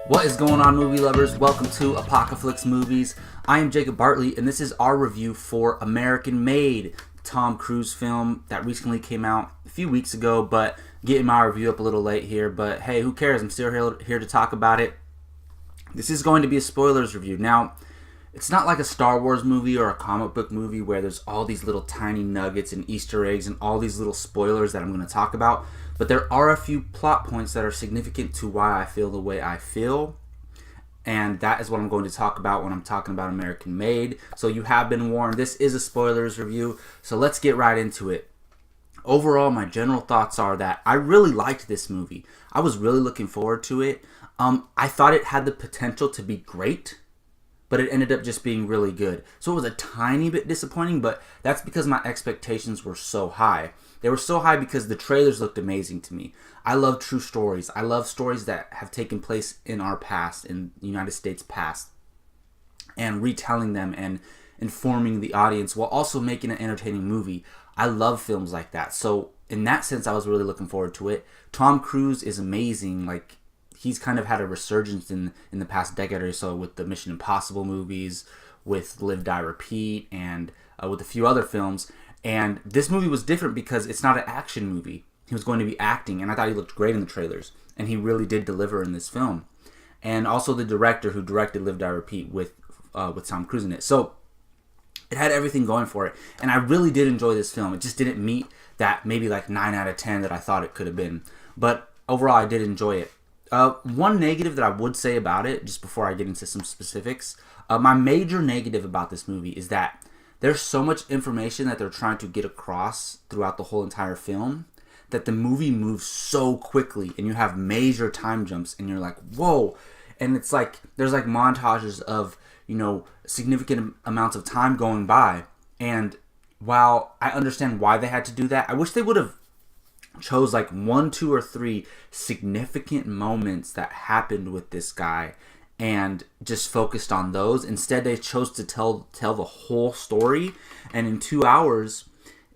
What is going on, movie lovers? Welcome to Apocalypse Movies. I am Jacob Bartley, and this is our review for American Made, Tom Cruise film that recently came out a few weeks ago, but getting my review up a little late here. But hey, who cares? I'm still here to talk about it. This is going to be a spoilers review. Now, it's not like a Star Wars movie or a comic book movie where there's all these little tiny nuggets and Easter eggs and all these little spoilers that I'm going to talk about. But there are a few plot points that are significant to why I feel the way I feel. And that is what I'm going to talk about when I'm talking about American Made. So you have been warned. This is a spoilers review. So let's get right into it. Overall, my general thoughts are that I really liked this movie. I was really looking forward to it. I thought it had the potential to be great, but it ended up just being really good. So it was a tiny bit disappointing, but that's because my expectations were so high. They were so high because the trailers looked amazing to me. I love true stories. I love stories that have taken place in our past, in the United States past, and retelling them and informing the audience while also making an entertaining movie. I love films like that. So in that sense, I was really looking forward to it. Tom Cruise is amazing. Like, he's kind of had a resurgence in the past decade or so with the Mission Impossible movies, with Live, Die, Repeat, and with a few other films. And this movie was different because it's not an action movie. He was going to be acting, and I thought he looked great in the trailers. And he really did deliver in this film. And also the director who directed Live, Die, Repeat with Tom Cruise in it. So it had everything going for it. And I really did enjoy this film. It just didn't meet that maybe like 9 out of 10 that I thought it could have been. But overall, I did enjoy it. One negative that I would say about it, just before I get into some specifics, my major negative about this movie is that there's so much information that they're trying to get across throughout the whole entire film that the movie moves so quickly, and you have major time jumps, and you're like, whoa. And it's like, there's like montages of, significant amounts of time going by. And while I understand why they had to do that, I wish they would have chose like 1, 2, or 3 significant moments that happened with this guy and just focused on those. Instead, they chose to tell the whole story, and in 2 hours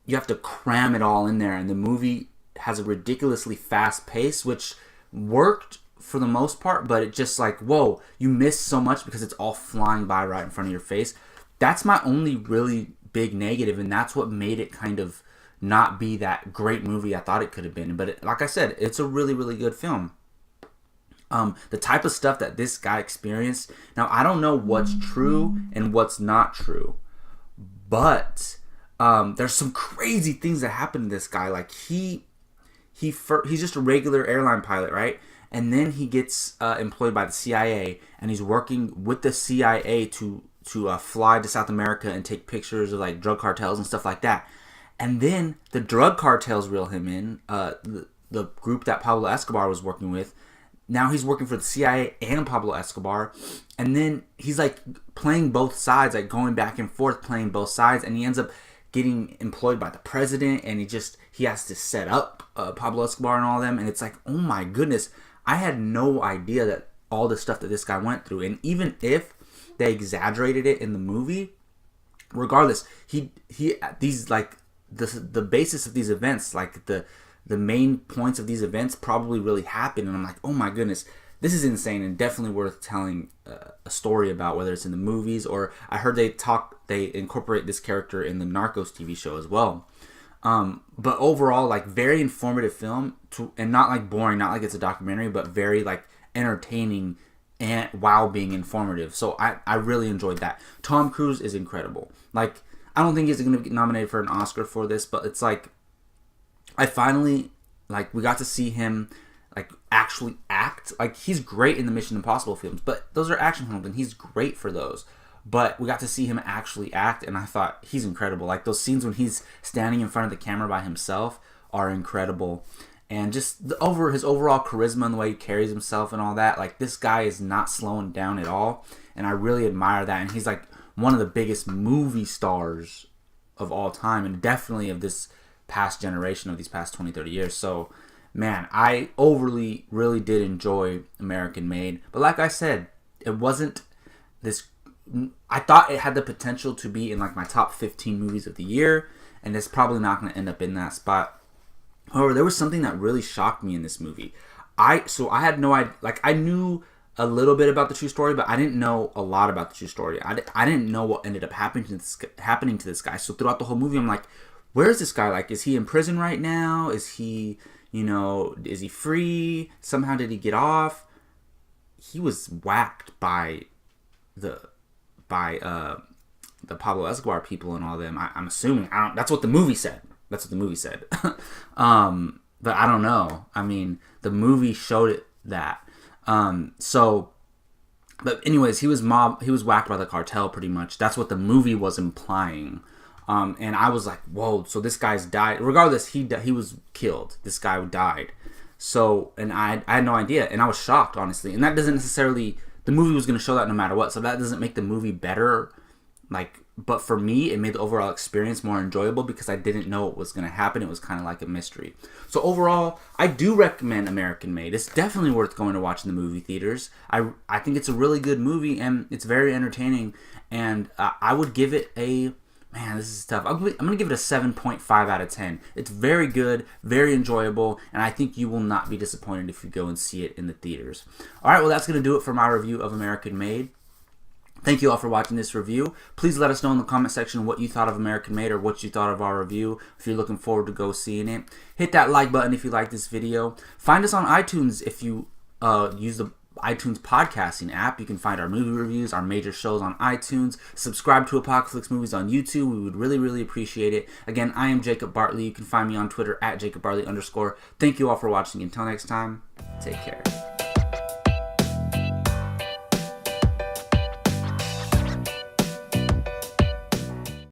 you have to cram it all in there, and the movie has a ridiculously fast pace, which worked for the most part, but it just like, whoa, you miss so much because it's all flying by right in front of your face. That's my only really big negative, and that's what made it kind of not be that great movie I thought it could have been. But like I said, it's a really, really good film. The type of stuff that this guy experienced. Now, I don't know what's true and what's not true, but there's some crazy things that happen to this guy. Like he's just a regular airline pilot, right? And then he gets employed by the CIA, and he's working with the CIA to fly to South America and take pictures of like drug cartels and stuff like that. And then the drug cartels reel him in, the group that Pablo Escobar was working with. Now he's working for the CIA and Pablo Escobar. And then he's like playing both sides, like going back and forth playing both sides. And he ends up getting employed by the president, and he has to set up Pablo Escobar and all of them. And it's like, oh my goodness, I had no idea that all the stuff that this guy went through. And even if they exaggerated it in the movie, regardless, these like the basis of these events, like the main points of these events probably really happened. And I'm like, oh my goodness, this is insane and definitely worth telling a story about, whether it's in the movies or I heard they incorporate this character in the Narcos TV show as well. But overall, like, very informative film and not like boring, not like it's a documentary, but very like entertaining and while being informative. So I really enjoyed that. Tom Cruise is incredible. Like, I don't think he's going to get nominated for an Oscar for this, but it's like, I finally, like, we got to see him, like, actually act. Like, he's great in the Mission Impossible films, but those are action films, and he's great for those. But we got to see him actually act, and I thought he's incredible. Like, those scenes when he's standing in front of the camera by himself are incredible. And just his overall charisma and the way he carries himself and all that, like, this guy is not slowing down at all, and I really admire that. And he's, like, one of the biggest movie stars of all time, and definitely of this past generation, of these past 20, 30 years. So, man, I really did enjoy American Made. But like I said, it wasn't this, I thought it had the potential to be in like my top 15 movies of the year, and it's probably not going to end up in that spot. However, there was something that really shocked me in this movie. I had no idea, like, I knew a little bit about the true story, but I didn't know a lot about the true story. I didn't know what ended up happening to this guy. So throughout the whole movie, I'm like, where is this guy? Like, is he in prison right now? Is he, is he free? Somehow did he get off? He was whacked by the Pablo Escobar people and all them. I'm assuming. That's what the movie said. That's what the movie said. But I don't know. I mean, the movie showed it that. But anyways, he was whacked by the cartel pretty much. That's what the movie was implying. And I was like, whoa, so this guy's died. Regardless, he was killed. This guy died. So, and I had no idea. And I was shocked, honestly. And that doesn't necessarily, the movie was going to show that no matter what. So that doesn't make the movie better. But for me, it made the overall experience more enjoyable because I didn't know what was going to happen. It was kind of like a mystery. So overall, I do recommend American Made. It's definitely worth going to watch in the movie theaters. I think it's a really good movie and it's very entertaining. And I would give it man, this is tough. I'm going to give it a 7.5 out of 10. It's very good, very enjoyable, and I think you will not be disappointed if you go and see it in the theaters. All right, well, that's going to do it for my review of American Made. Thank you all for watching this review. Please let us know in the comment section what you thought of American Made or what you thought of our review. If you're looking forward to go seeing it, hit that like button if you like this video. Find us on iTunes if you use the iTunes podcasting app. You can find our movie reviews, our major shows on iTunes. Subscribe to Apocalypse Movies on YouTube. We would really, really appreciate it. Again, I am Jacob Bartley. You can find me on Twitter at JacobBartley_. Thank you all for watching. Until next time, take care.